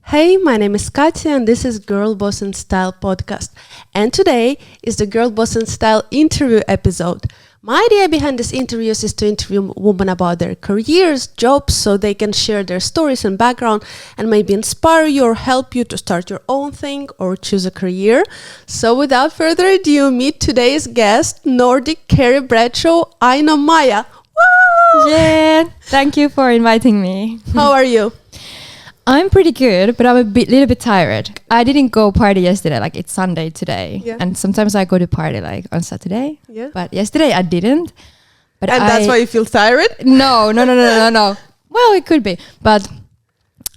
Hey, my name is Katya and this is Girl Boss in Style podcast. And today is the Girl Boss in Style interview episode. My idea behind this interviews is to interview women about their careers, jobs, so they can share their stories and background and maybe inspire you or help you to start your own thing or choose a career. So without further ado, meet today's guest, Nordic, Carrie, Bradshaw, Aino-Maija. Woo! Yeah, thank you for inviting me. How are you? I'm pretty good, but I'm little bit tired. I didn't go party yesterday, like it's Sunday today. Yeah. And sometimes I go to party like on Saturday. Yeah. But yesterday I didn't. But And that's why you feel tired? No. Well, it could be. But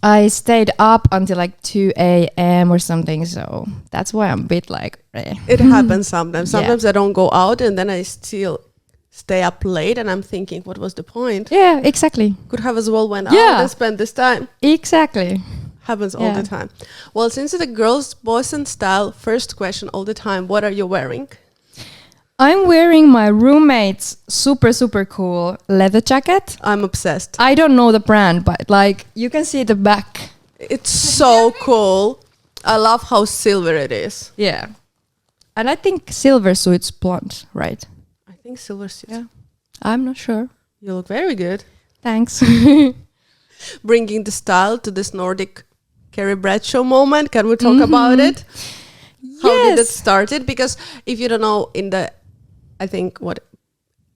I stayed up until like 2 a.m. or something, so that's why I'm a bit like... It happens sometimes. Yeah. Sometimes I don't go out and then I still stay up late and I'm thinking, what was the point? Yeah, exactly. Could have as well went out Yeah. and spent this time. Exactly. Happens all the time. Well, since it's a girls' boss in style, first question all the time, what are you wearing? I'm wearing my roommate's super cool leather jacket. I'm obsessed. I don't know the brand, but like you can see the back. It's so cool. I love how silver it is. Yeah. And I think silver suits blonde, right? I think silver suits. Yeah. I'm not sure. You look very good. Thanks. Bringing the style to this Nordic Carrie Bradshaw moment. Can we talk about it? How did it started? Because if you don't know, in the, I think,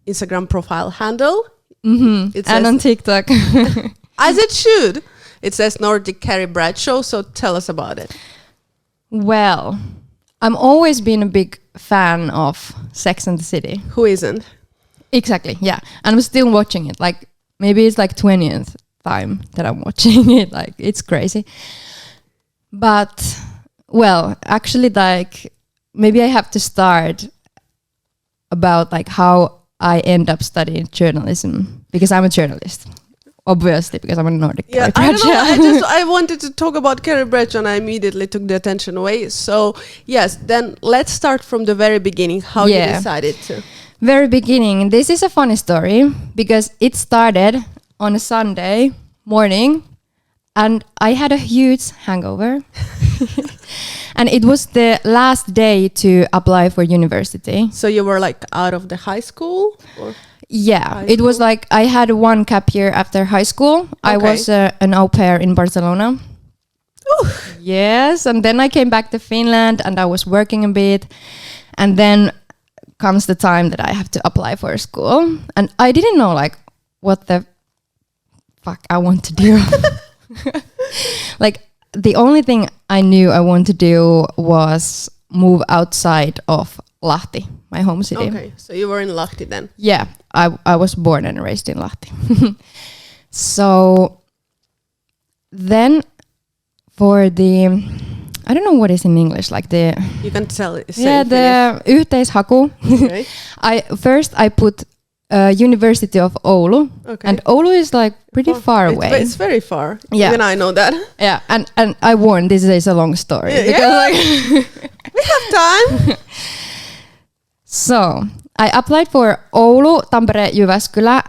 Instagram profile handle, it says, And on TikTok. as it should, it says Nordic Carrie Bradshaw. So tell us about it. Well, I'm always been a big fan of Sex and the City. Who isn't? Exactly, yeah. And I'm still watching it. Like maybe it's like 20th time that I'm watching it. Like it's crazy. But well, actually like maybe I have to start about like how I end up studying journalism because I'm a journalist. Obviously, because I'm a Nordic. Yeah, Carrie I don't know. Bradshaw. I wanted to talk about Carrie Bradshaw and I immediately took the attention away. So yes, then let's start from the very beginning. How you decided to? Very beginning. This is a funny story because it started on a Sunday morning and I had a huge hangover. And it was the last day to apply for university. So you were like out of the high school? Or? Yeah, it was like I had one gap year after high school. I was an au pair in Barcelona. Ooh. Yes, and then I came back to Finland and I was working a bit. And then comes the time that I have to apply for a school. And I didn't know like what the fuck I want to do. Like the only thing I knew I want to do was move outside of Lahti, my home city. Okay, so you were in Lahti then? Yeah, I was born and raised in Lahti. So then for the, I don't know what is in English, like the... You can tell it. The yhteishaku. Okay. I put University of Oulu. Okay. And Oulu is like pretty far away. It's very far. Yeah. Even I know that. Yeah, and I warned this is a long story. Yeah, because like we have time. So I applied for Oulu, Tampere, Jyväskylä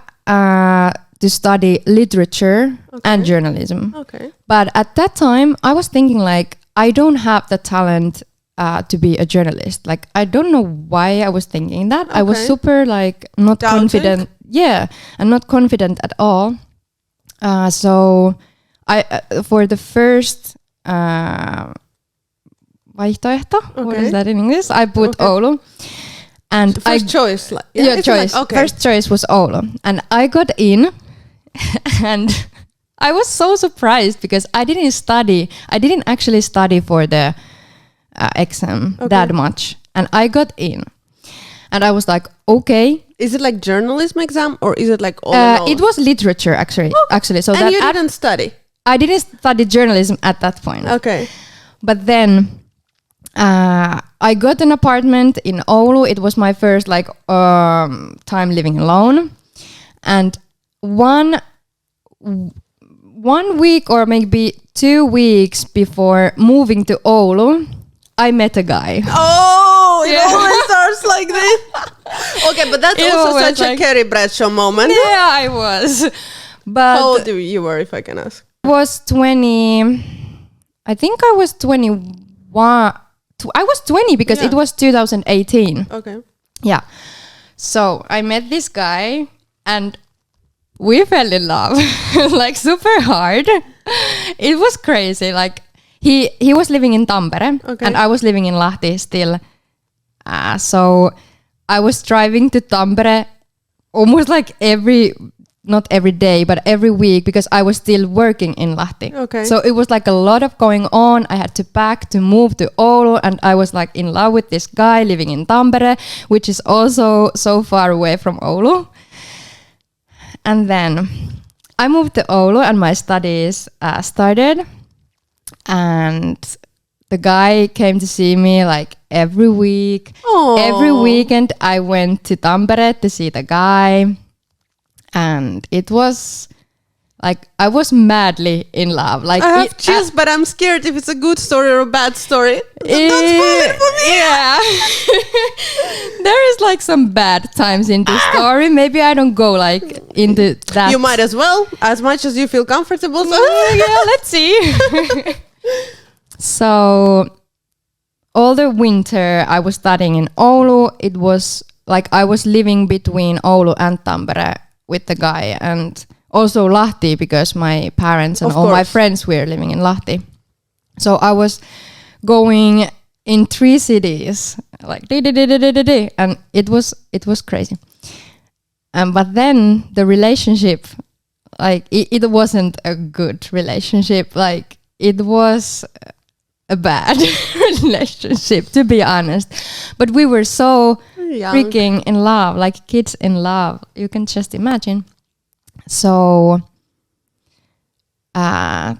to study literature and journalism. Okay. But at that time, I was thinking like, I don't have the talent to be a journalist. Like, I don't know why I was thinking that. I was super like not confident. Yeah, and not confident at all. So I for the first vaihtoehto, what is that in English? I put Oulu. And first choice. Choice. Like, first choice was Oulu. And I got in and I was so surprised because I didn't actually study for the exam that much. And I got in. And I was like, okay. Is it like journalism exam or is it like all it was literature actually. So and you didn't study? I didn't study journalism at that point. Okay. But then I got an apartment in Oulu. It was my first like time living alone. And one week or maybe 2 weeks before moving to Oulu, I met a guy. Oh, it always starts like this. Okay, but that's also such a Carrie Bradshaw moment. Yeah, I was. But how old you were, if I can ask? I was 20. I think I was 21. I was 20 because it was 2018. Okay. Yeah. So I met this guy and we fell in love like super hard. It was crazy. Like he was living in Tampere and I was living in Lahti still. So I was driving to Tampere almost like not every day, but every week because I was still working in Lahti. Okay. So it was like a lot of going on. I had to pack to move to Oulu and I was like in love with this guy living in Tampere, which is also so far away from Oulu. And then I moved to Oulu and my studies started. And the guy came to see me like every week. Aww. Every weekend I went to Tampere to see the guy. And it was like I was madly in love. Like I have chills, but I'm scared if it's a good story or a bad story. Don't spoil it for me. Yeah. There is like some bad times in the story. Maybe I don't go like into that. You might as well, as much as you feel comfortable. So. Yeah, let's see. So all the winter I was studying in Oulu. It was like I was living between Oulu and Tampere with the guy, and also Lahti because my parents and all my friends were living in Lahti. So I was going in 3 cities, like and it was crazy. But then the relationship, like it wasn't a good relationship. Like it was a bad relationship, to be honest. But we were so freaking in love, like kids in love. You can just imagine. So I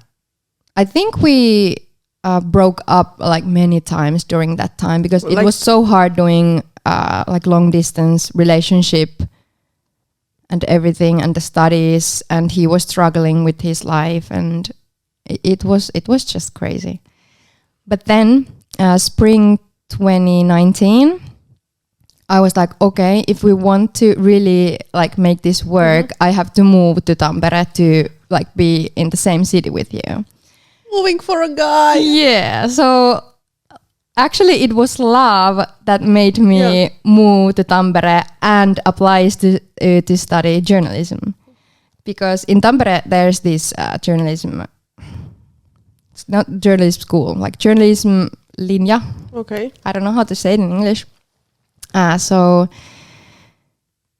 think we broke up like many times during that time because it was so hard doing like long distance relationship and everything and the studies, and he was struggling with his life, and it was just crazy. But then spring 2019, I was like, okay, if we want to really like make this work, I have to move to Tampere to like be in the same city with you. Moving for a guy. Yeah. So actually it was love that made me move to Tampere and applies to study journalism. Because in Tampere there's this journalism, it's not journalism school, like journalism linja. Okay. I don't know how to say it in English. So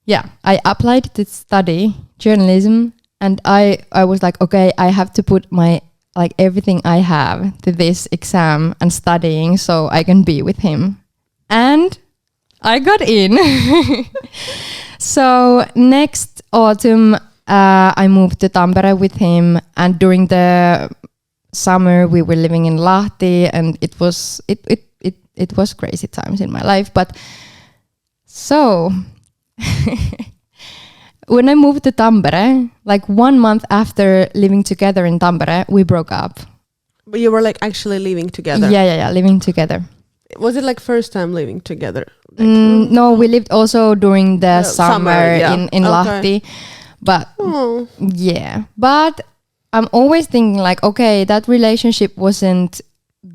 yeah, I applied to study journalism, and I was like, okay, I have to put my like everything I have to this exam and studying so I can be with him. And I got in. So next autumn, I moved to Tampere with him, and during the summer we were living in Lahti, and it was crazy times in my life. But so when I moved to Tampere, like 1 month after living together in Tampere, we broke up. But you were like actually living together? Yeah, living together. Was it like first time living together? Like, no, we lived also during the summer in Lahti. But yeah, but I'm always thinking like, okay, that relationship wasn't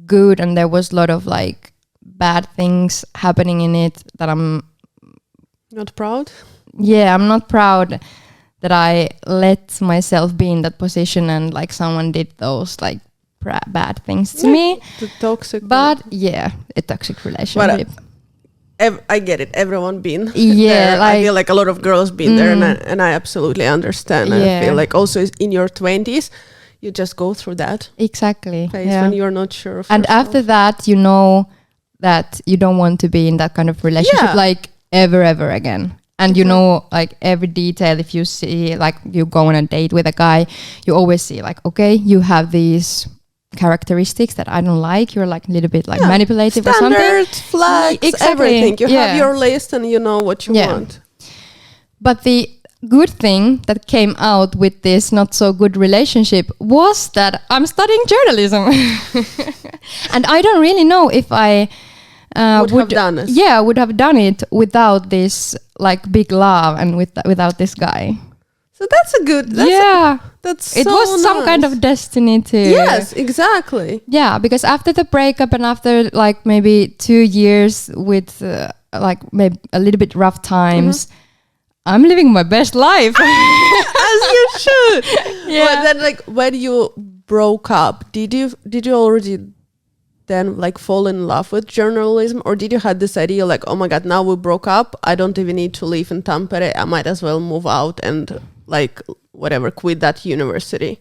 good and there was a lot of like bad things happening in it that I'm not proud. Yeah, I'm not proud that I let myself be in that position and like someone did those like bad things to me. The toxic. But yeah, a toxic relationship. But I get it. Everyone been there. Like, I feel like a lot of girls been there, and I absolutely understand. And I feel like also in your 20s, you just go through that exactly phase when you're not sure of and yourself. After that, you know that you don't want to be in that kind of relationship like ever again. And you know, like every detail, if you see, like you go on a date with a guy, you always see like, okay, you have these characteristics that I don't like. You're like a little bit like manipulative or something. Standards, flags, everything. You have your list and you know what you want. But the good thing that came out with this not so good relationship was that I'm studying journalism. And I don't really know if I would have done it. Yeah, would have done it without this like big love and without this guy. So that's a good. That's it so was some kind nice. of destiny too. Yes, exactly. Yeah, because after the breakup and after like maybe 2 years with like maybe a little bit rough times, I'm living my best life. As you should. Yeah. But then, like, when you broke up, did you already then like fall in love with journalism, or did you have this idea like, oh my god, now we broke up, I don't even need to live in Tampere, I might as well move out and like whatever, quit that university?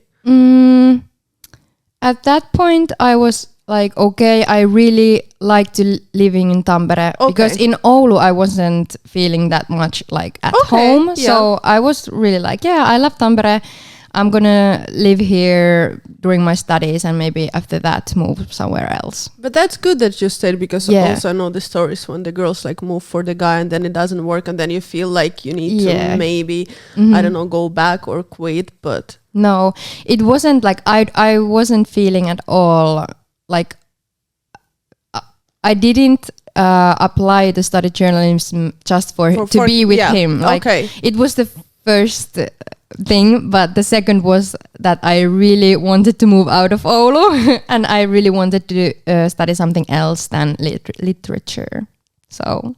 At that point, I was like, okay, I really like to living in Tampere because in Oulu I wasn't feeling that much like at home. Yeah. So I was really like, yeah, I love Tampere. I'm gonna live here during my studies and maybe after that move somewhere else. But that's good that you stayed, because also I know the stories when the girls like move for the guy and then it doesn't work and then you feel like you need to maybe I don't know, go back or quit. But no, it wasn't like I wasn't feeling at all like I didn't apply to study journalism just to be with him. Like it was the first thing, but the second was that I really wanted to move out of Oulu and I really wanted to study something else than literature. So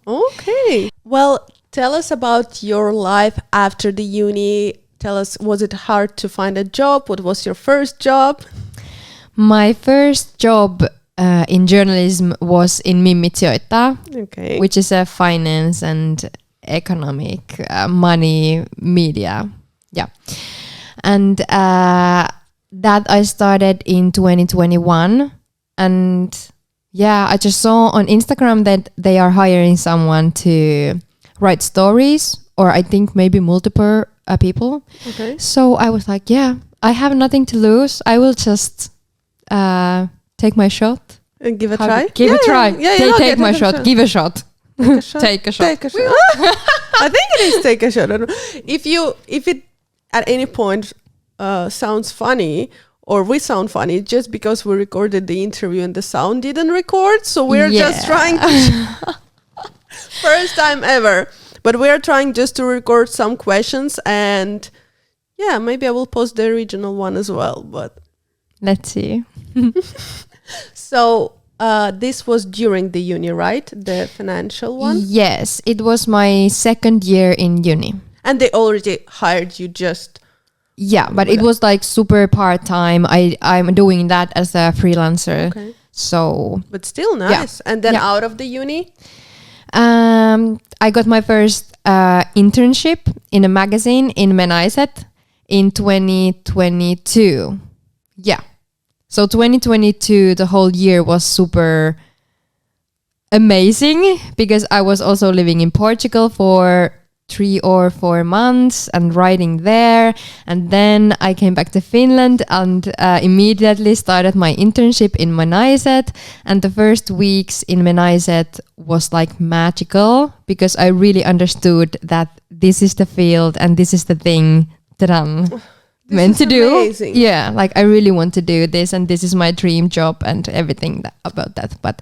well, tell us about your life after the uni. Tell us, was it hard to find a job? What was your first job? My first job in journalism was in Mimmitsioita, which is a finance and economic money media. Yeah. And that I started in 2021. And yeah, I just saw on Instagram that they are hiring someone to write stories, or I think maybe multiple people. So I was like, yeah, I have nothing to lose. I will just take my shot. And give a try? Give a try. Take my shot. Give a shot. Take a shot. Take a shot. I think it is take a shot. I don't know. If it at any point sounds funny or we sound funny, just because we recorded the interview and the sound didn't record, so we're just trying to first time ever, but we're trying just to record some questions, and yeah, maybe I will post the original one as well, but let's see. So this was during the uni, right? The financial one? Yes, it was my second year in uni. And they already hired you just... Yeah, but it was like super part-time. I'm doing that as a freelancer. So... But still nice. Yeah. And then out of the uni? I got my first internship in a magazine in Menaiset in 2022. Yeah. So 2022, the whole year was super amazing because I was also living in Portugal for 3 or 4 months and writing there. And then I came back to Finland and immediately started my internship in Menaiset. And the first weeks in Menaiset was like magical because I really understood that this is the field and this is the thing that I'm meant to do. Amazing. Yeah, like I really want to do this and this is my dream job and everything about that. But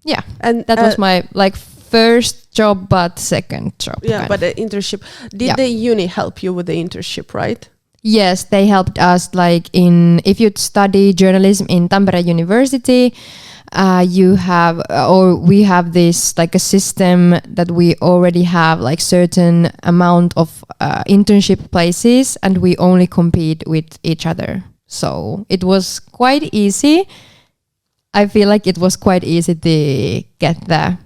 yeah, and that was my like first job but second job. Yeah, but the internship. Did the uni help you with the internship, right? Yes, they helped us like if you study journalism in Tampere University, you have or we have this like a system that we already have like certain amount of internship places and we only compete with each other. So it was quite easy. I feel like it was quite easy to get the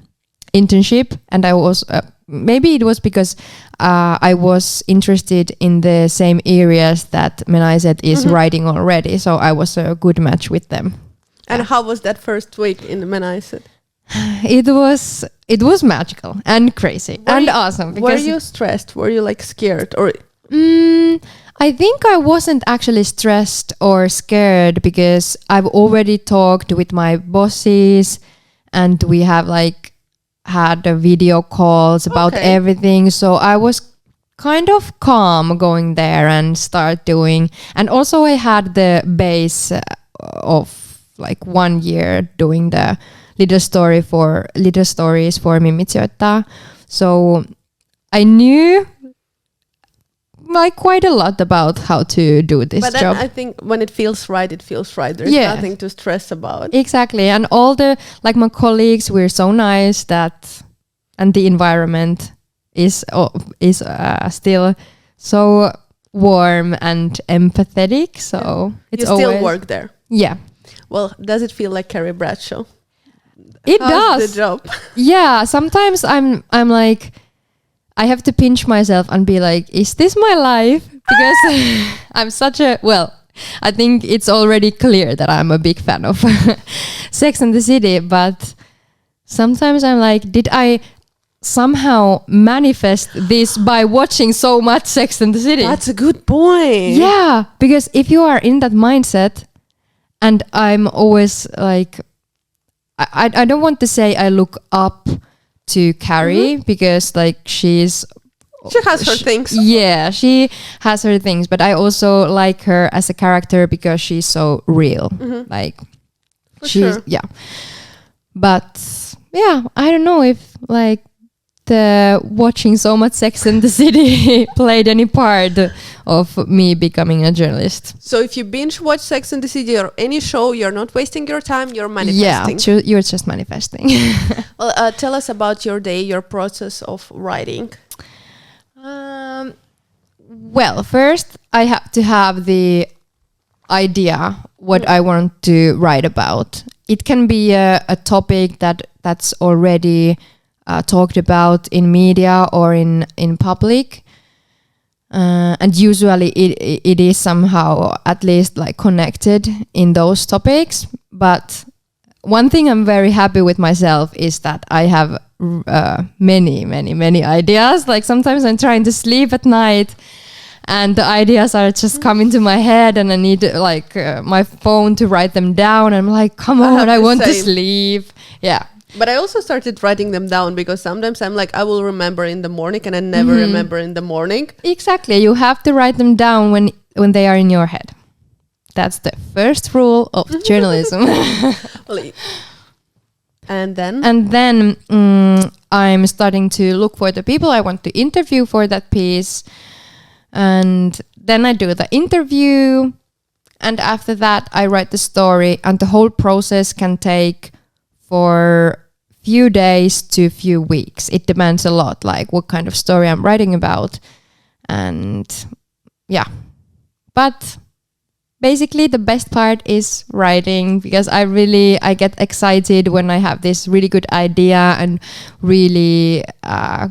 internship, and I was maybe it was because I was interested in the same areas that Menaiset is writing already, so I was a good match with them. And how was that first week in Menaiset? It was magical and crazy and awesome. Were you stressed? Were you like scared or? I think I wasn't actually stressed or scared because I've already talked with my bosses and we have like had video calls about everything. So I was kind of calm going there and start doing. And also I had the base of like 1 year doing the little stories for Mimmitsioita. So I knew like quite a lot about how to do this but job. But I think when it feels right, it feels right. There's nothing to stress about. Exactly. And all like my colleagues, we're so nice and the environment is still so warm and empathetic. So it's you still work there. Yeah. Well, does it feel like Carrie Bradshaw? It How's does. the job? Yeah. Sometimes I'm like, I have to pinch myself and be like, is this my life? Because I'm I think it's already clear that I'm a big fan of Sex and the City, but sometimes I'm like, did I somehow manifest this by watching so much Sex and the City? That's a good point. Yeah, because if you are in that mindset, and I'm always like, I don't want to say I look up to Carrie because like she has her things. Yeah, she has her things, but I also like her as a character because she's so real. Like yeah. But yeah, I don't know if like the watching so much Sex and the City played any part of me becoming a journalist. So if you binge watch Sex and the City or any show, you're not wasting your time, you're manifesting. Yeah, you're just manifesting. Well, tell us about your day, your process of writing. Well, first I have to have the idea what I want to write about. It can be a topic that's already talked about in media or in public, and usually it is somehow at least like connected in those topics. But one thing I'm very happy with myself is that I have many ideas. Like sometimes I'm trying to sleep at night and the ideas are just coming to my head and I need like my phone to write them down. I'm like, come on, I want to sleep. Yeah. But I also started writing them down because sometimes I'm like, I will remember in the morning and I never remember in the morning. Exactly. You have to write them down when they are in your head. That's the first rule of journalism. And then? And then I'm starting to look for the people I want to interview for that piece. And then I do the interview. And after that, I write the story. And the whole process can take for few days to few weeks. It depends a lot, like what kind of story I'm writing about. And yeah. But basically the best part is writing because I get excited when I have this really good idea and really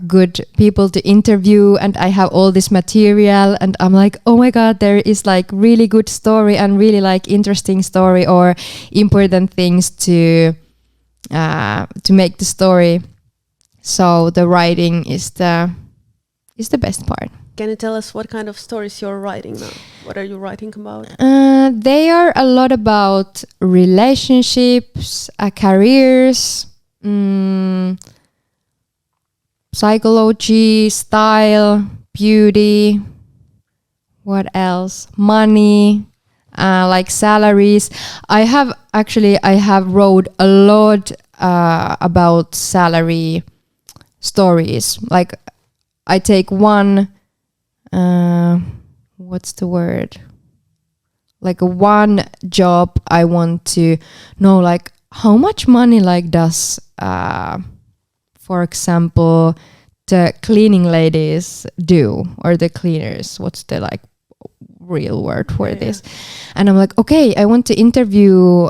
good people to interview and I have all this material and I'm like, oh my God, there is like really good story and really like interesting story or important things to make the story. So the writing is the best part. Can you tell us what kind of stories you're writing now? What are you writing about? They are a lot about relationships, careers, psychology, style, beauty. What else? Money, like salaries. I have wrote a lot about salary stories. Like I take one. What's the word? Like one job I want to know like how much money like does for example the cleaning ladies do or the cleaners, what's the like real word for this? And I'm like, okay, I want to interview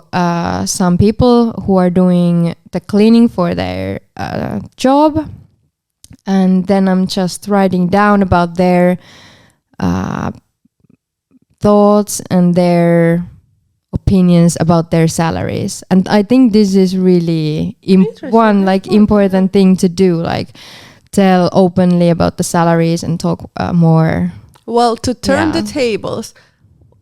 some people who are doing the cleaning for their job. And then I'm just writing down about their thoughts and their opinions about their salaries. And I think this is really important thing to do, like tell openly about the salaries and talk more. Well, to turn the tables,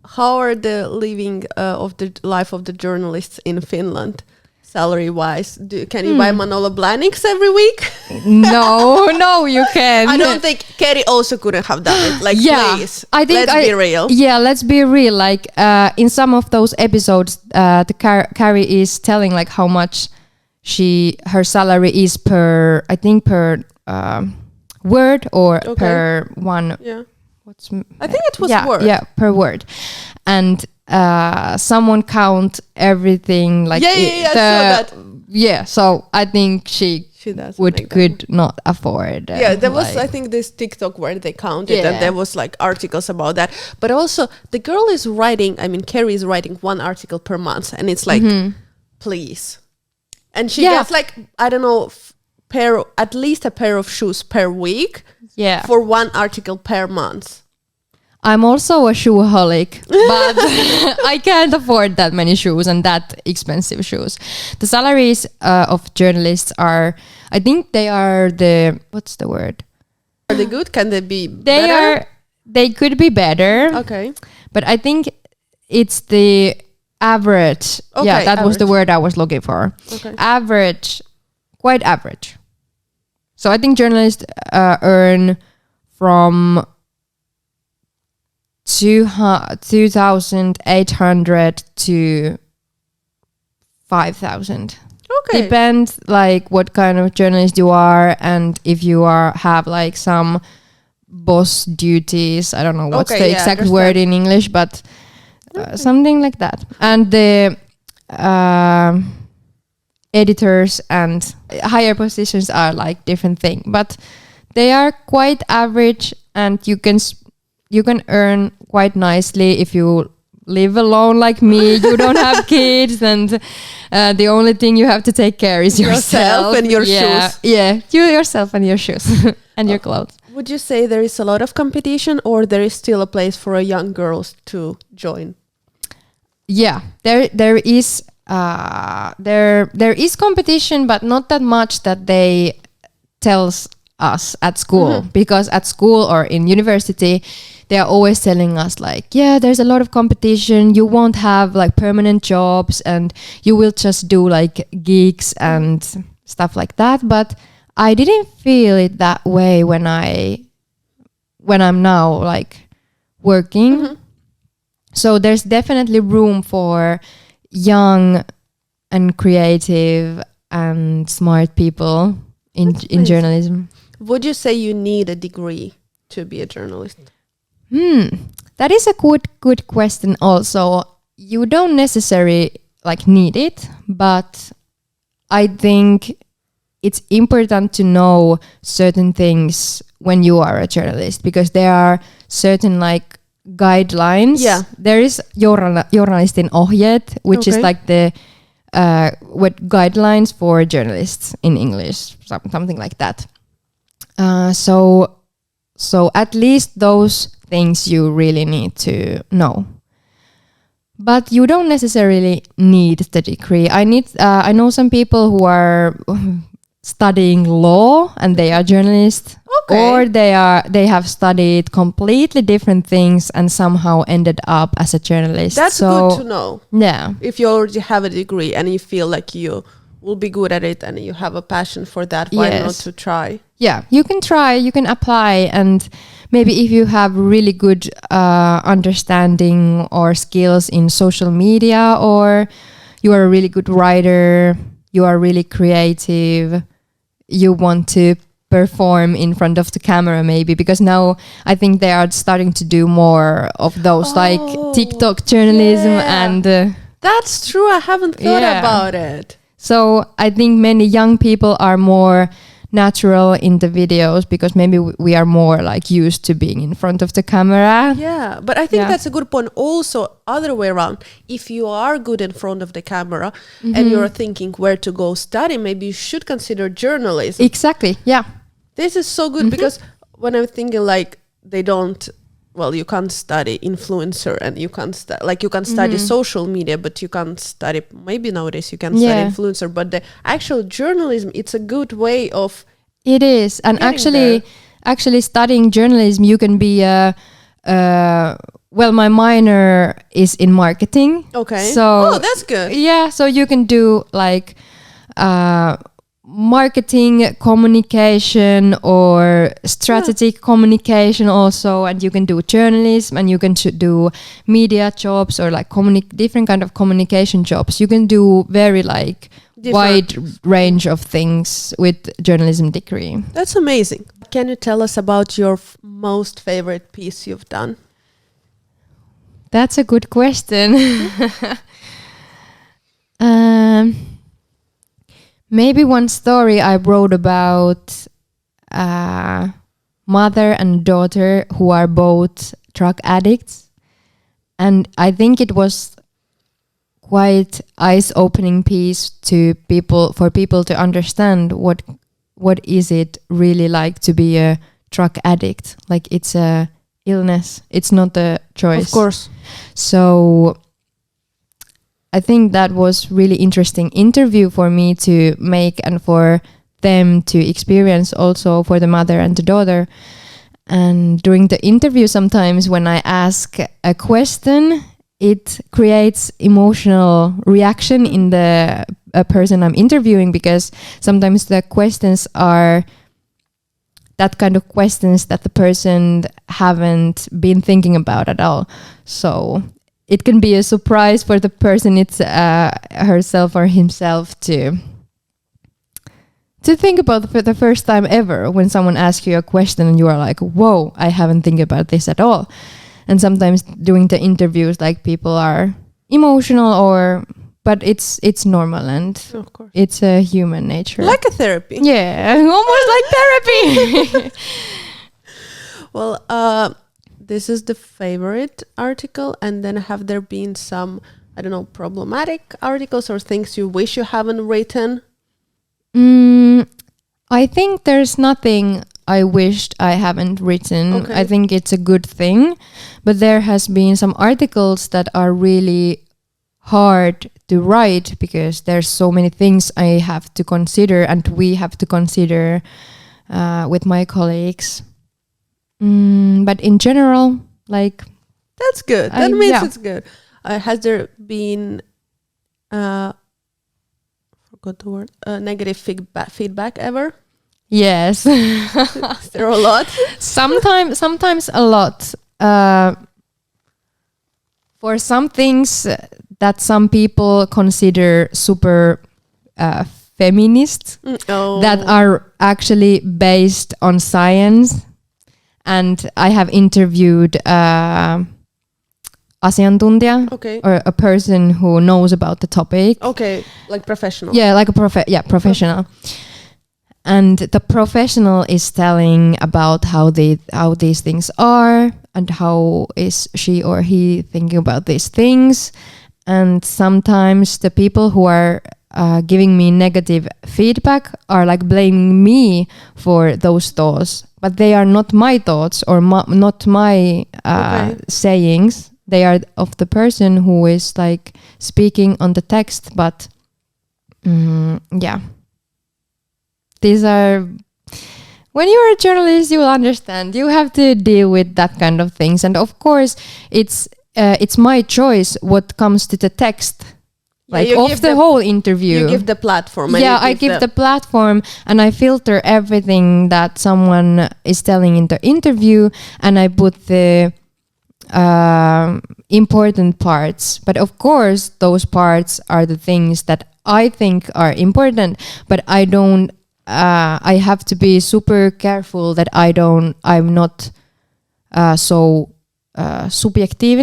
how are the living of the life of the journalists in Finland? Salary-wise, can you buy Manolo Blahniks every week? No, you can. I don't think Carrie also couldn't have done it. Like, please, let's be real. Yeah, let's be real. Like, in some of those episodes, Carrie is telling like how much her salary is per word or per one I think it was word. Yeah, per word. And someone count everything like so I think she could not afford there was I think this TikTok where they counted and there was like articles about that, but also the girl is writing, I mean Carrie is writing one article per month, and it's like please, and she gets like I don't know at least a pair of shoes per week for one article per month. I'm also a shoeholic, but I can't afford that many shoes and that expensive shoes. The salaries of journalists are, I think they are what's the word? Are they good? Can they be better? They could be better. Okay. But I think it's the average. Okay, yeah, that average. was the word I was looking for. Okay. Average, quite average. So I think journalists earn from 2,800 to 5,000. Okay. Depends like what kind of journalist you are, and if you have like some boss duties. I don't know what's the exact word in English, but something like that. And the editors and higher positions are like different thing, but they are quite average, and you can earn quite nicely if you live alone like me. You don't have kids, and the only thing you have to take care is yourself and your shoes. Yeah, you yourself and your shoes and your clothes. Would you say there is a lot of competition, or there is still a place for young girls to join? Yeah, there is competition, but not that much that they tells us at school, because at school or in university they are always telling us like, there's a lot of competition, you won't have like permanent jobs and you will just do like gigs and stuff like that. But I didn't feel it that way when I'm now like working. So there's definitely room for young and creative and smart people in journalism. Would you say you need a degree to be a journalist? That is a good question also. You don't necessarily like need it, but I think it's important to know certain things when you are a journalist, because there are certain like guidelines. Yeah. There is journalistin ohjeet, which is like the what guidelines for journalists in English, something like that. So at least those things you really need to know. But you don't necessarily need the degree. I know some people who are studying law and they are journalists, or they have studied completely different things and somehow ended up as a journalist. That's good to know. Yeah. If you already have a degree and you feel like you will be good at it and you have a passion for that, why not to try? Yeah, you can try, you can apply, and maybe if you have really good understanding or skills in social media, or you are a really good writer, you are really creative, you want to perform in front of the camera maybe, because now I think they are starting to do more of those like TikTok journalism and... That's true, I haven't thought about it. So I think many young people are more natural in the videos because maybe we are more like used to being in front of the camera. Yeah, but I think that's a good point. Also, other way around, if you are good in front of the camera and you're thinking where to go study, maybe you should consider journalism. Exactly, yeah. This is so good because when I'm thinking like they don't, well, you can't study influencer and you can't study social media, but you can't study, maybe nowadays you can study influencer, but the actual journalism, it's a good way of... It is. And actually studying journalism, you can be well, my minor is in marketing. Okay. So, that's good. Yeah, so you can do like... marketing communication or strategic communication also, and you can do journalism and you can do media jobs or like different kind of communication jobs. You can do very like wide range of things with journalism degree. That's amazing. Can you tell us about your most favorite piece you've done? That's a good question. Maybe one story I wrote about mother and daughter who are both drug addicts. And I think it was quite eye-opening piece for people to understand what is it really like to be a drug addict. Like, it's a illness. It's not a choice. Of course. So I think that was really interesting interview for me to make and for them to experience, also for the mother and the daughter. And during the interview, sometimes when I ask a question, it creates emotional reaction in the person I'm interviewing, because sometimes the questions are that kind of questions that the person haven't been thinking about at all. So it can be a surprise for the person, it's herself or himself to think about for the first time ever when someone asks you a question and you are like, whoa, I haven't think about this at all. And sometimes doing the interviews, like, people are emotional, but it's normal, and of course, it's a human nature. Like a therapy. Yeah, almost like therapy. Well, this is the favorite article, and then have there been some, I don't know, problematic articles or things you wish you haven't written? I think there's nothing I wished I haven't written. Okay. I think it's a good thing, but there has been some articles that are really hard to write because there's so many things I have to consider and we have to consider with my colleagues. But in general, like... That's good. That means it's good. Has there been... forgot the word. Negative feedback ever? Yes. Is there a lot? Sometimes a lot. For some things that some people consider super feminist, that are actually based on science. And I have interviewed asiantuntija, or a person who knows about the topic. Okay, like professional. Yeah, like a professional. And the professional is telling about how these things are and how is she or he thinking about these things. And sometimes the people who are giving me negative feedback are like blaming me for those thoughts, but they are not my thoughts or not my sayings. They are of the person who is like speaking on the text, but yeah. These are, when you're a journalist, you will understand. You have to deal with that kind of things, and of course, it's my choice what comes to the text, like of the whole interview. You give the platform. Yeah, I give the platform, and I filter everything that someone is telling in the interview, and I put the important parts. But of course, those parts are the things that I think are important, but I don't. I have to be super careful that I'm not so subjective.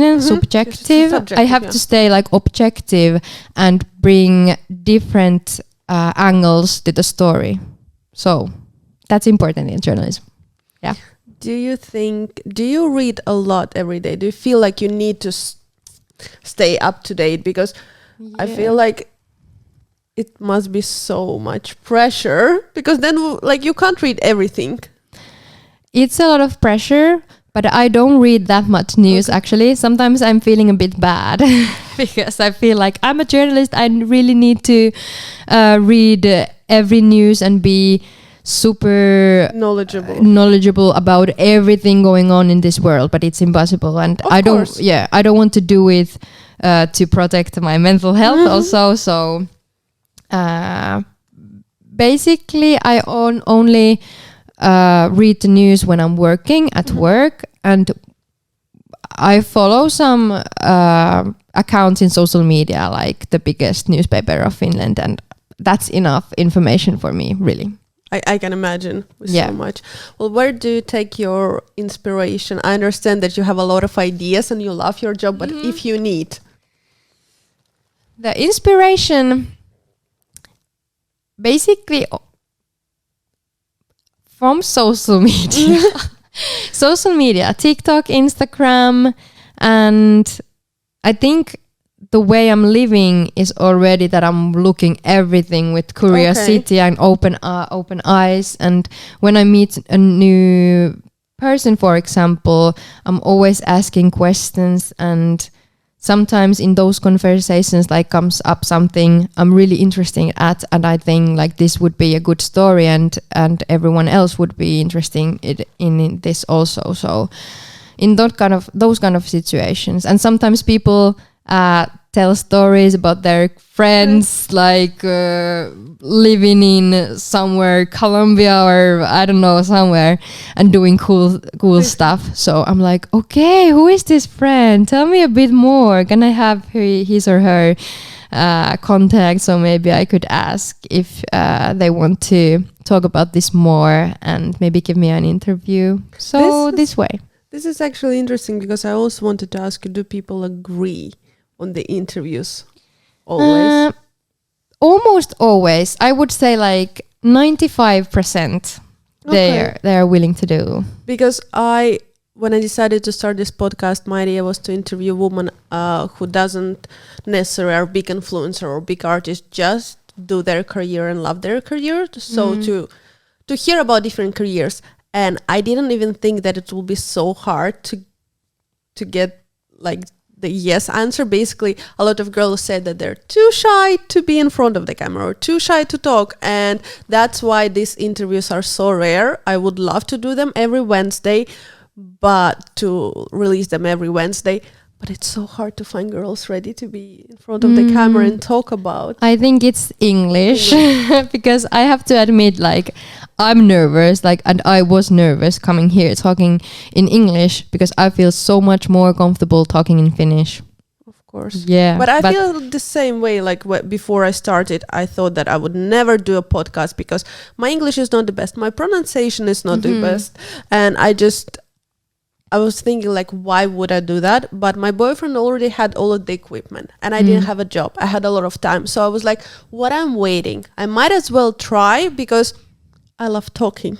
I have to stay like objective and bring different angles to the story. So that's important in journalism. Yeah. Do you read a lot every day? Do you feel like you need to stay up to date? Because I feel like it must be so much pressure, because then like you can't read everything. It's a lot of pressure, but I don't read that much news actually. Sometimes I'm feeling a bit bad because I feel like I'm a journalist. I really need to read every news and be super knowledgeable about everything going on in this world, but it's impossible, and I don't want to do it to protect my mental health also. So basically I only read the news when I'm working at work, and I follow some accounts in social media, like the biggest newspaper of Finland, and that's enough information for me, really. I can imagine so much. Well, where do you take your inspiration? I understand that you have a lot of ideas and you love your job, but if you need the inspiration, basically from social media, TikTok, Instagram, and I think the way I'm living is already that I'm looking everything with curiosity and open eyes. And when I meet a new person, for example, I'm always asking questions. And sometimes in those conversations, like comes up something I'm really interested at, and I think like this would be a good story, and everyone else would be interested in this also. So in those kind of situations, and sometimes people tell stories about their friends, like living in somewhere, Colombia or I don't know, somewhere, and doing cool stuff. So I'm like, okay, who is this friend? Tell me a bit more. Can I have his or her contact? So maybe I could ask if they want to talk about this more and maybe give me an interview. So this way. This is actually interesting because I also wanted to ask you, do people agree on the interviews? Always? Almost always. I would say like 95% they are willing to do. Because when I decided to start this podcast, my idea was to interview a woman who doesn't necessarily are big influencer or big artist, just do their career and love their career. So to hear about different careers. And I didn't even think that it will be so hard to get like the yes answer. Basically, a lot of girls said that they're too shy to be in front of the camera or too shy to talk. And that's why these interviews are so rare. I would love to do them every Wednesday, but to release them every Wednesday. But it's so hard to find girls ready to be in front of the camera and talk about. I think it's English. Because I have to admit, like, I'm nervous, like, and I was nervous coming here talking in English because I feel so much more comfortable talking in Finnish. Of course. Yeah. But I feel the same way, like before I started, I thought that I would never do a podcast because my English is not the best. My pronunciation is not the best. And I was thinking, like, why would I do that? But my boyfriend already had all of the equipment and I didn't have a job. I had a lot of time. So I was like, what I'm waiting? I might as well try because I love talking.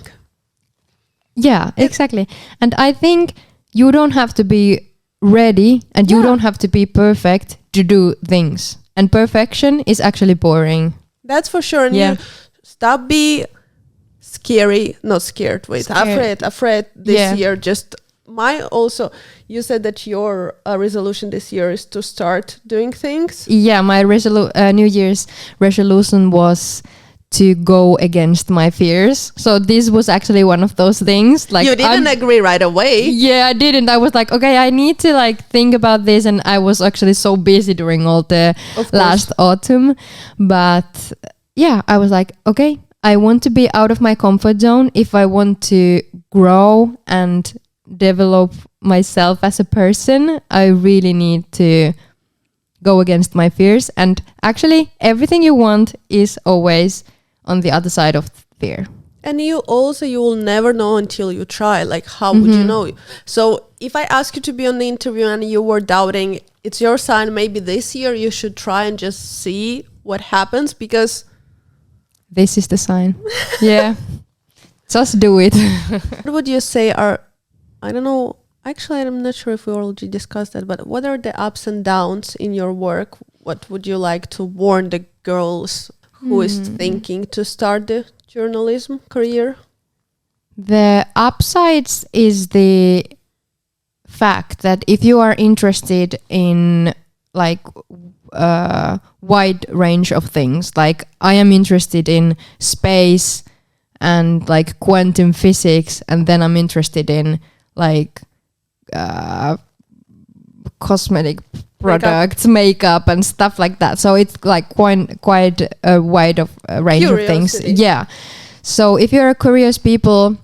Yeah, exactly. And I think you don't have to be ready and you don't have to be perfect to do things. And perfection is actually boring. That's for sure. And you stop being afraid this year. Just you said that your resolution this year is to start doing things. Yeah, my New Year's resolution was to go against my fears. So this was actually one of those things. Like, you didn't agree right away. Yeah, I didn't. I was like, okay, I need to like think about this, and I was actually so busy during all the last autumn. But yeah, I was like, okay, I want to be out of my comfort zone if I want to grow and develop myself as a person. I really need to go against my fears. And actually, everything you want is always on the other side of fear. And you will never know until you try. Like, how would you know? So if I ask you to be on the interview and you were doubting, it's your sign. Maybe this year you should try and just see what happens, because this is the sign. Yeah. Just do it. What would you say are, I don't know, actually I'm not sure if we already discussed that, but what are the ups and downs in your work? What would you like to warn the girls who is thinking to start the journalism career? The upsides is the fact that if you are interested in like a wide range of things, like I am interested in space and like quantum physics, and then I'm interested in like cosmetic products, makeup and stuff like that. So it's like quite a wide range of things. Yeah. So if you're a curious people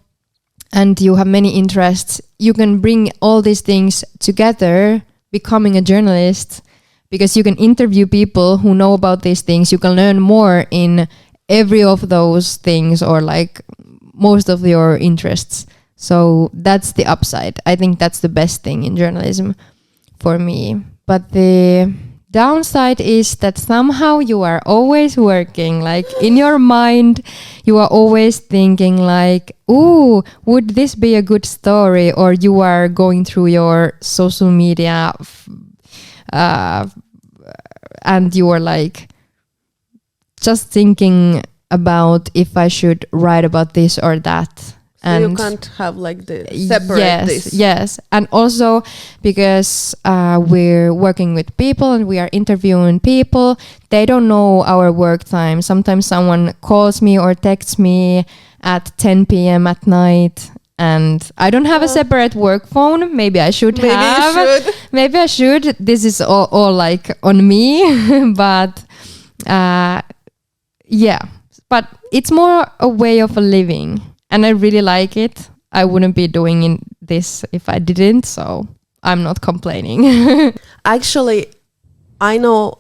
and you have many interests, you can bring all these things together, becoming a journalist, because you can interview people who know about these things. You can learn more in every of those things, or like most of your interests. So that's the upside. I think that's the best thing in journalism for me. But the downside is that somehow you are always working, like in your mind you are always thinking like, ooh, would this be a good story? Or you are going through your social media and you are like just thinking about if I should write about this or that. So you can't have like the separate this. Yes. And also because we're working with people and we are interviewing people, they don't know our work time. Sometimes someone calls me or texts me at 10 p.m. at night, and I don't have a separate work phone. Maybe I should have. You should. Maybe I should. This is all like on me. But yeah. But it's more a way of a living. And I really like it. I wouldn't be doing this if I didn't, so I'm not complaining. Actually, I know,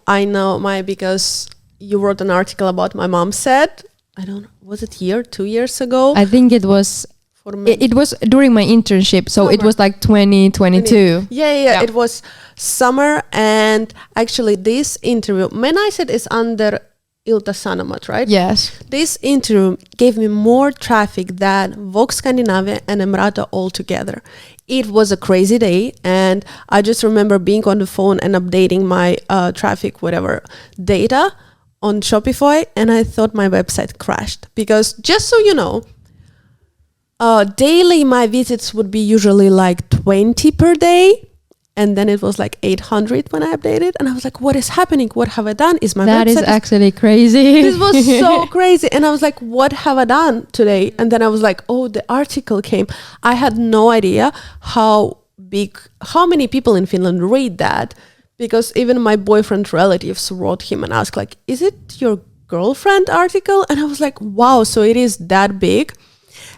because you wrote an article about my mom said, I don't know, was it 2 years ago? I think it was, it was during my internship, so summer. It was like 2022. Yeah, it was summer, and actually this interview, when I said it's under Ilta-Sanomat, right? Yes. This interview gave me more traffic than Vox Scandinavia and Emrata all together. It was a crazy day, and I just remember being on the phone and updating my traffic, whatever, data on Shopify, and I thought my website crashed. Because just so you know, daily my visits would be usually like 20 per day. And then it was like 800 when I updated. And I was like, what is happening? What have I done? Is my That website... is actually crazy. This was so crazy. And I was like, what have I done today? And then I was like, oh, the article came. I had no idea how many people in Finland read that. Because even my boyfriend's relatives wrote him and asked like, is it your girlfriend article? And I was like, wow, so it is that big.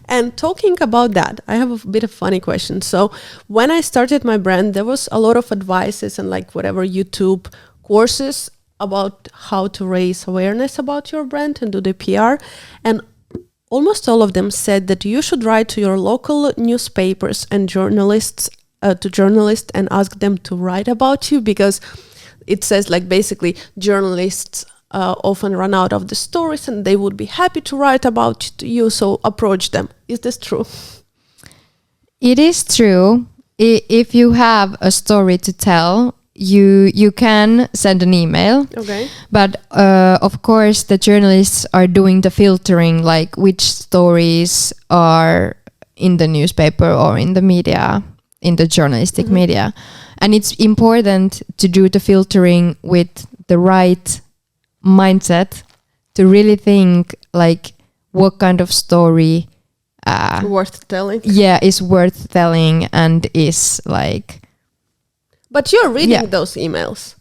And talking about that, I have a bit of funny question. So when I started my brand, there was a lot of advices and like whatever YouTube courses about how to raise awareness about your brand and do the PR. And almost all of them said that you should write to your local newspapers and journalists and ask them to write about you, because it says like basically journalists often run out of the stories and they would be happy to write about you, so approach them. Is this true? It is true. If you have a story to tell, you can send an email. Okay. But of course the journalists are doing the filtering, like which stories are in the newspaper or in the media, in the journalistic media. And it's important to do the filtering with the right mindset, to really think like what kind of story worth telling. Yeah, is worth telling and is like. But you're reading those emails.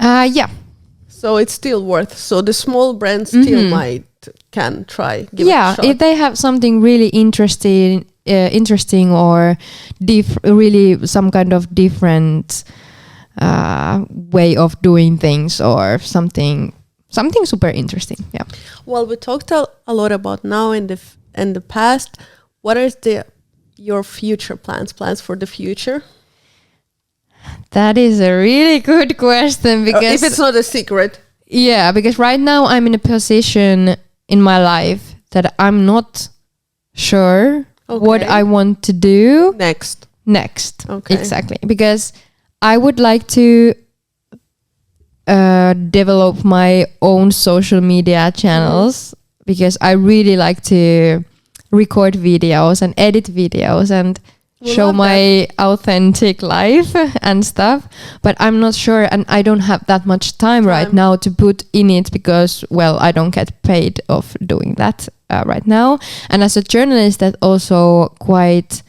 Yeah. So it's still worth. So the small brands still can try. Give it a shot. If they have something really interesting or really some kind of different way of doing things or something super interesting. Yeah. Well, we talked a lot about now and the past. What are your future plans for the future? That is a really good question, because if it's not a secret. Yeah, because right now I'm in a position in my life that I'm not sure what I want to do next. Okay. Exactly. Because I would like to develop my own social media channels, because I really like to record videos and edit videos and show my authentic life and stuff. But I'm not sure, and I don't have that much time right now to put in it, because, well, I don't get paid of doing that right now. And as a journalist, that's also quite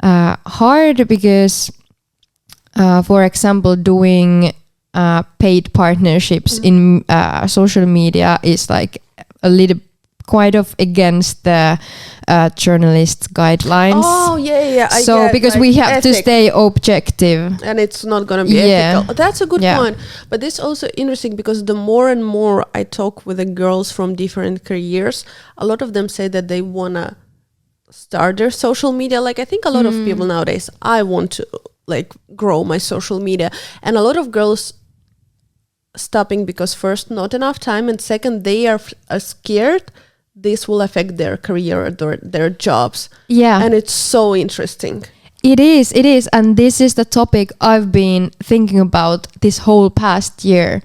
hard, because, for example, doing paid partnerships in social media is like a little quite of against the journalist guidelines. Oh yeah. So because we have to stay objective, and it's not going to be ethical. That's a good point. But this is also interesting because the more and more I talk with the girls from different careers, a lot of them say that they wanna start their social media. Like I think a lot of people nowadays, I want to like grow my social media, and a lot of girls stopping because first not enough time, and second they are scared this will affect their career or their jobs. And it's so interesting. It is, and this is the topic I've been thinking about this whole past year,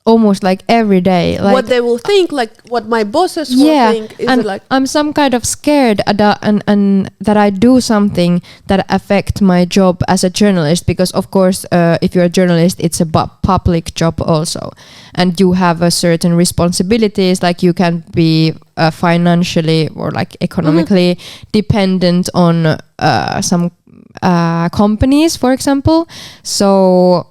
almost like every day. Like what they will think, like what my bosses will think. And like I'm some kind of scared and that I do something that affect my job as a journalist, because of course if you're a journalist it's a public job also, and you have a certain responsibilities, like you can be financially or like economically dependent on some companies, for example. So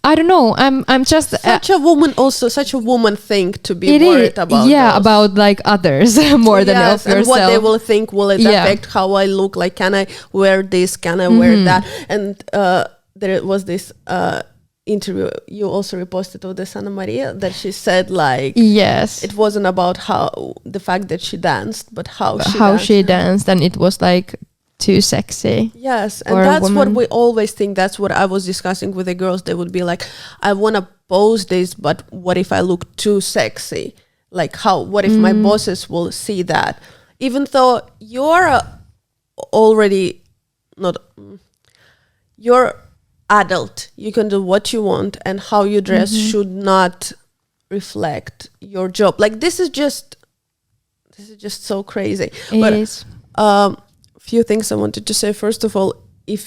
I don't know. I'm just such a woman thing to be worried about. Yeah, about like others more than of yourself. And what they will think. Will it affect how I look? Like, can I wear this? Can I wear that? And there was this interview you also reposted of the Santa Maria that she said like it wasn't about how the fact that she danced, but how she danced, and it was like too sexy. Yes, and that's what we always think. That's what I was discussing with the girls. They would be like, I want to post this, but what if I look too sexy? Like what if my bosses will see that? Even though you're already you're adult, you can do what you want, and how you dress should not reflect your job. Like this is just so crazy. It is. Few things I wanted to say. First of all, in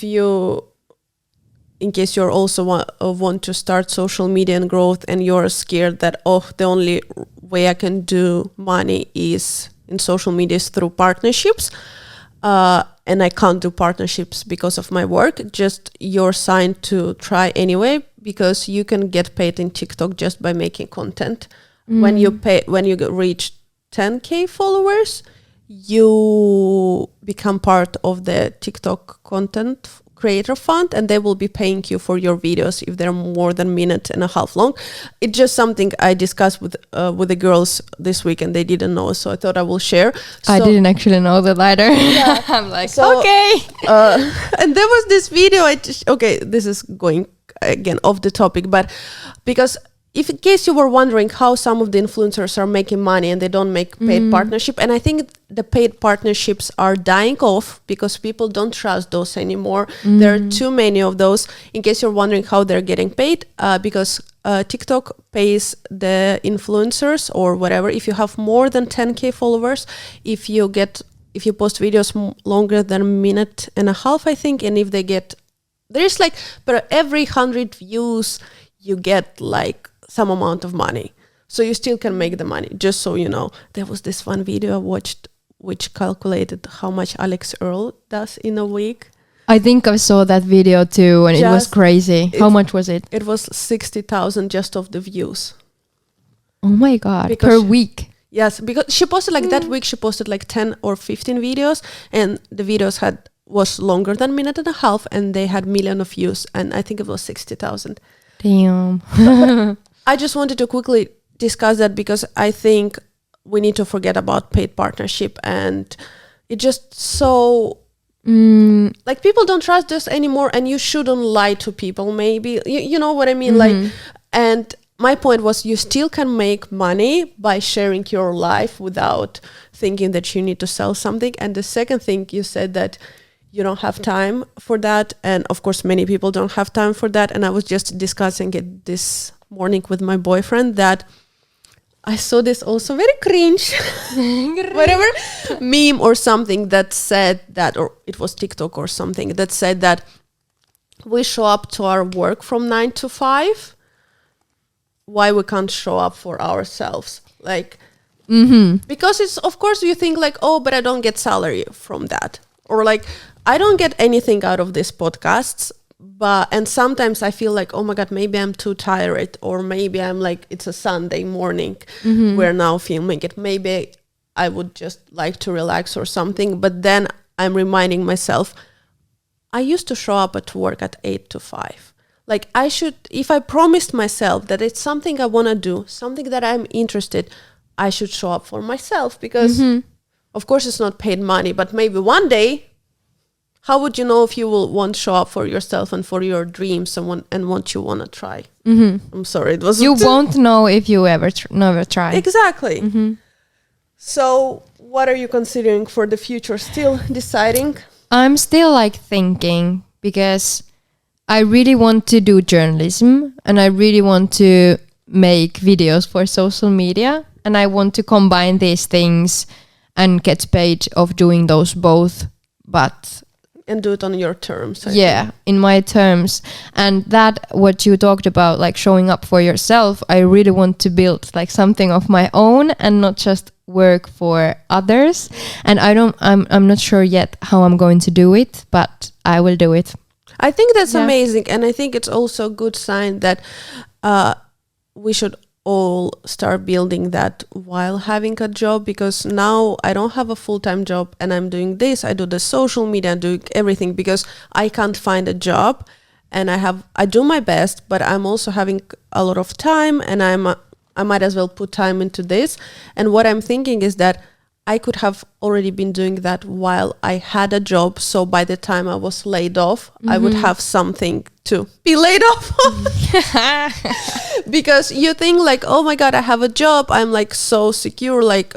case you're also want to start social media and growth, and you're scared that the only way I can do money is in social media is through partnerships, and I can't do partnerships because of my work, just your sign to try anyway, because you can get paid in TikTok just by making content. When you reach 10K followers, you become part of the TikTok content creator fund, and they will be paying you for your videos if they're more than a minute and a half long. It's just something I discussed with the girls this week, and they didn't know, so I thought I will share. I didn't actually know that either. Yeah. I'm like, okay. And there was this video. This is going again off the topic, but because if in case you were wondering how some of the influencers are making money and they don't make paid partnership, and I think the paid partnerships are dying off because people don't trust those anymore. There are too many of those. In case you're wondering how they're getting paid, because TikTok pays the influencers or whatever. If you have more than 10K followers, if you post videos longer than a minute and a half, I think, and if they get, there's like, per every 100 views, you get like some amount of money. So you still can make the money, just so you know. There was this one video I watched which calculated how much Alex Earl does in a week. I think I saw that video too, and it was crazy. How much was it? It was 60,000 just of the views. Oh my God, per week. Yes, because she posted like that week, she posted like 10 or 15 videos, and the videos was longer than a minute and a half, and they had million of views, and I think it was 60,000. Damn. I just wanted to quickly discuss that because I think we need to forget about paid partnership, and it just so like people don't trust us anymore, and you shouldn't lie to people. Maybe you know what I mean. Like, and my point was you still can make money by sharing your life without thinking that you need to sell something. And the second thing you said that you don't have time for that, and of course many people don't have time for that. And I was just discussing it this morning with my boyfriend that I saw this also very cringe whatever meme or something that said that, or it was TikTok or something that said that we show up to our work from 9 to 5, why we can't show up for ourselves, like because it's, of course you think like, oh, but I don't get salary from that, or like I don't get anything out of these podcasts. and sometimes I feel like, oh my God, maybe I'm too tired, or maybe I'm like, it's a Sunday morning, we're now filming it. Maybe I would just like to relax or something. But then I'm reminding myself, I used to show up at work at 8 to 5. Like I should, if I promised myself that it's something I want to do, something that I'm interested, I should show up for myself, because of course it's not paid money, but maybe one day, how would you know if you will want to show up for yourself and for your dreams and what you want to try? I'm sorry, it was... You won't know if you ever never try. Exactly. So what are you considering for the future? Still deciding? I'm still like thinking, because I really want to do journalism and I really want to make videos for social media, and I want to combine these things and get paid of doing those both, but... And do it on your terms. I think. In my terms. And that, what you talked about, like showing up for yourself, I really want to build like something of my own and not just work for others. And I'm not sure yet how I'm going to do it, but I will do it. I think that's amazing. And I think it's also a good sign that we should all start building that while having a job, because now I don't have a full-time job and I'm doing this. I do the social media, doing everything because I can't find a job, and I do my best, but I'm also having a lot of time, and I might as well put time into this. And what I'm thinking is that I could have already been doing that while I had a job. So by the time I was laid off, I would have something to be laid off on. Because you think like, oh my God, I have a job. I'm like so secure. Like,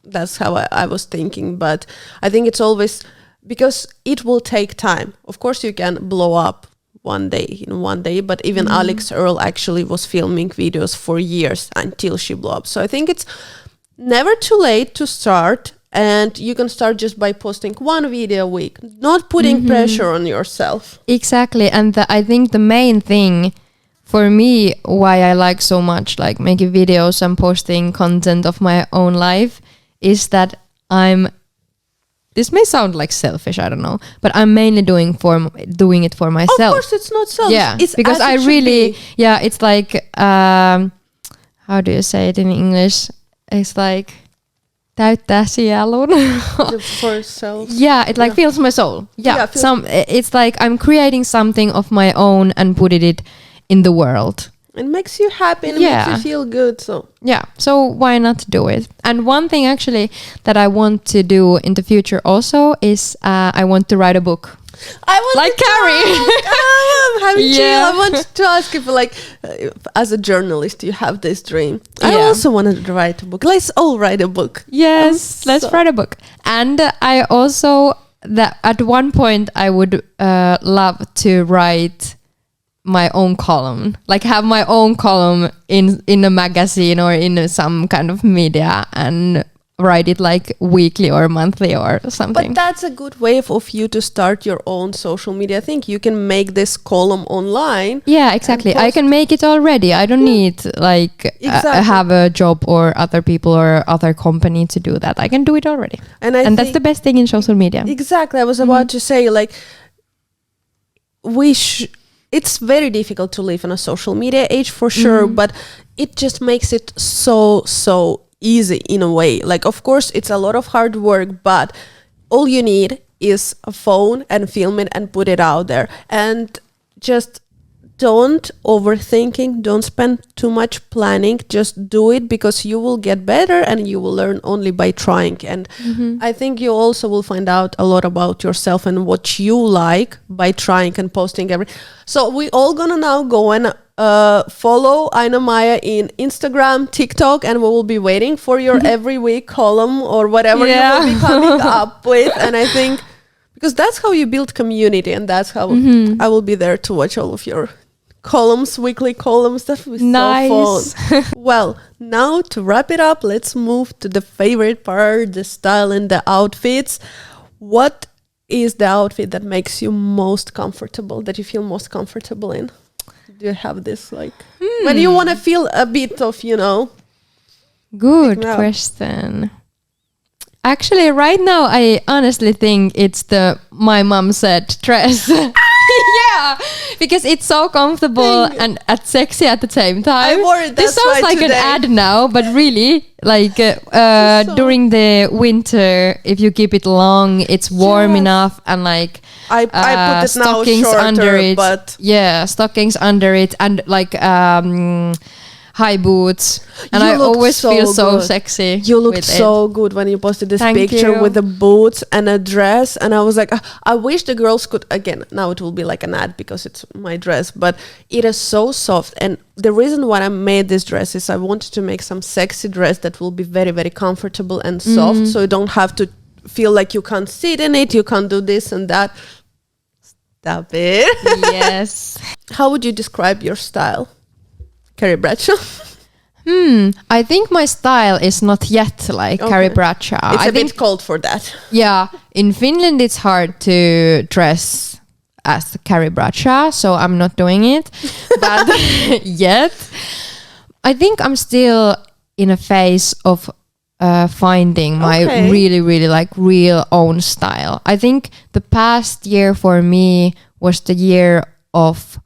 that's how I was thinking. But I think it's always, because it will take time. Of course, you can blow up in one day, but even Alex Earle actually was filming videos for years until she blew up. So I think it's never too late to start, and you can start just by posting one video a week, not putting pressure on yourself. Exactly. And I think the main thing for me, why I like so much like making videos and posting content of my own life, is that this may sound like selfish, I don't know, but I'm mainly doing it for myself. Of course it's not selfish. Yeah, it's because I really, it's like, how do you say it in English? It's like täyttää sielun. For self. Yeah, it like fills my soul. Yeah, it's like I'm creating something of my own and putting it in the world. It makes you happy and makes you feel good. So why not do it? And one thing actually that I want to do in the future also is I want to write a book. I want like Carrie. Chill. I want to ask if, like, as a journalist, you have this dream. I also want to write a book. Let's all write a book. Yes, let's write a book. And I also, that at one point, I would love to write my own column, like have my own column in a magazine or in some kind of media, and write it like weekly or monthly or something. But that's a good way of you to start your own social media thing. You can make this column online. Yeah, exactly. I can make it already. I don't need like have a job or other people or other company to do that. I can do it already. And that's the best thing in social media. Exactly. I was about to say, like, it's very difficult to live in a social media age for sure, but it just makes it so easy in a way. Like, of course, it's a lot of hard work, but all you need is a phone and film it and put it out there. And just don't overthinking, don't spend too much planning, just do it, because you will get better and you will learn only by trying. And I think you also will find out a lot about yourself and what you like by trying and posting everything. So we all gonna now go and follow Aino-Maija in Instagram, TikTok, and we will be waiting for your every week column or whatever you will be coming up with. And I think, because that's how you build community, and that's how I will be there to watch all of your columns, weekly columns. That was so fun. Well, now to wrap it up, let's move to the favorite part, the style and the outfits. What is the outfit that makes you most comfortable, that you feel most comfortable in? Do you have this, like, when you want to feel a bit of, Good question. Actually, right now, I honestly think it's my mom said dress. Yeah, Yeah, because it's so comfortable and sexy at the same time. I worried this sounds like an ad now, but really, like during the winter, if you keep it long, it's warm enough, and like I put it stockings now shorter, under it. but stockings under it, and like high boots, and you I always so feel so good. sexy. You looked so good when you posted this picture with the boots and a dress, and I was like, I wish the girls could. Again, now it will be like an ad because it's my dress, but it is so soft. And the reason why I made this dress is I wanted to make some sexy dress that will be very, very comfortable and soft, so you don't have to feel like you can't sit in it, you can't do this and that. Stop it. Yes. How would you describe your style, Carrie Bradshaw? I think my style is not yet like Carrie Bradshaw. It's a bit cold for that. Yeah, in Finland it's hard to dress as Carrie Bradshaw, so I'm not doing it. But yet, I think I'm still in a phase of finding my really, really like real own style. I think the past year for me was the year of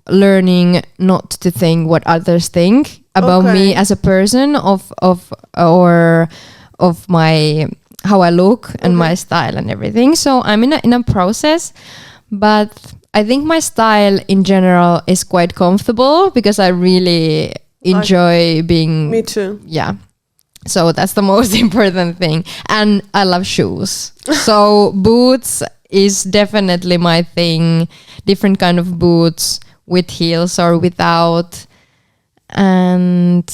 learning not to think what others think about me as a person, or of my how I look and my style and everything. So I'm in a process, but I think my style in general is quite comfortable because I really enjoy being. Me too. Yeah. So that's the most important thing. And I love shoes. So boots is definitely my thing. Different kind of boots with heels or without, and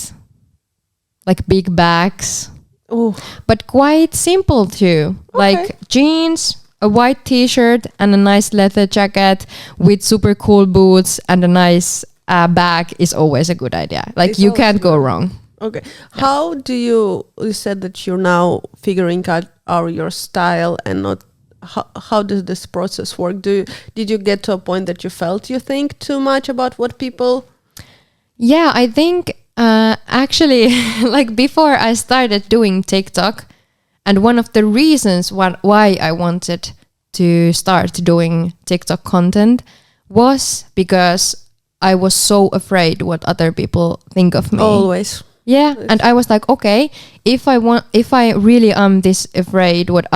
like big bags. Ooh. But quite simple too. Like jeans, a white t-shirt and a nice leather jacket with super cool boots and a nice bag is always a good idea. Like you can't go wrong. Okay. How do you said that you're now figuring out your style and not. How does this process work? Did you get to a point that you think too much about what people? Yeah, I think actually, like before I started doing TikTok, and one of the reasons why I wanted to start doing TikTok content was because I was so afraid what other people think of me. Always. Yeah, and I was like, okay, if I really am this afraid what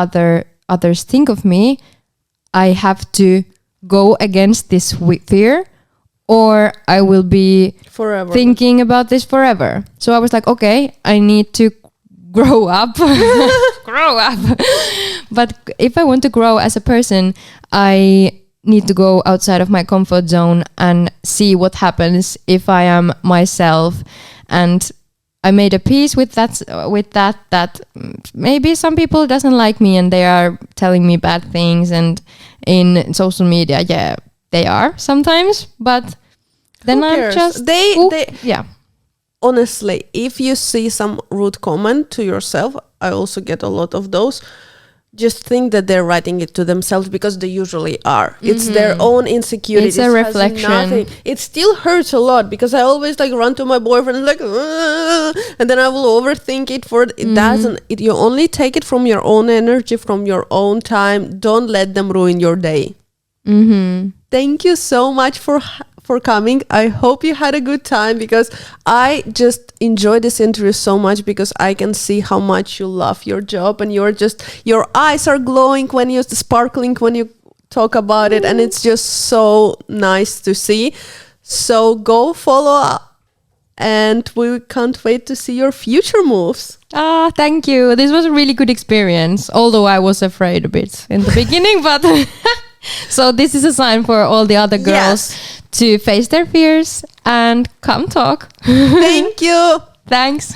others think of me, I have to go against this fear, or I will be forever thinking about this forever. So I was like, okay, I need to grow up. Grow up. But if I want to grow as a person, I need to go outside of my comfort zone and see what happens if I am myself. And I made a peace with that maybe some people doesn't like me and they are telling me bad things, and in social media, yeah, they are sometimes, but then I'm just yeah. Honestly, if you see some rude comment to yourself, I also get a lot of those. Just think that they're writing it to themselves because they usually are. Mm-hmm. It's their own insecurities. It's a reflection. It still hurts a lot because I always like run to my boyfriend like, and then I will overthink it. It doesn't. You only take it from your own energy, from your own time. Don't let them ruin your day. Mm-hmm. Thank you so much for coming. I hope you had a good time because I just enjoy this interview so much because I can see how much you love your job, and your eyes are glowing when you're sparkling when you talk about it, and it's just so nice to see. So go follow up, and we can't wait to see your future moves. Thank you. This was a really good experience, although I was afraid a bit in the beginning, but so this is a sign for all the other girls to face their fears and come talk. Thank you. Thanks.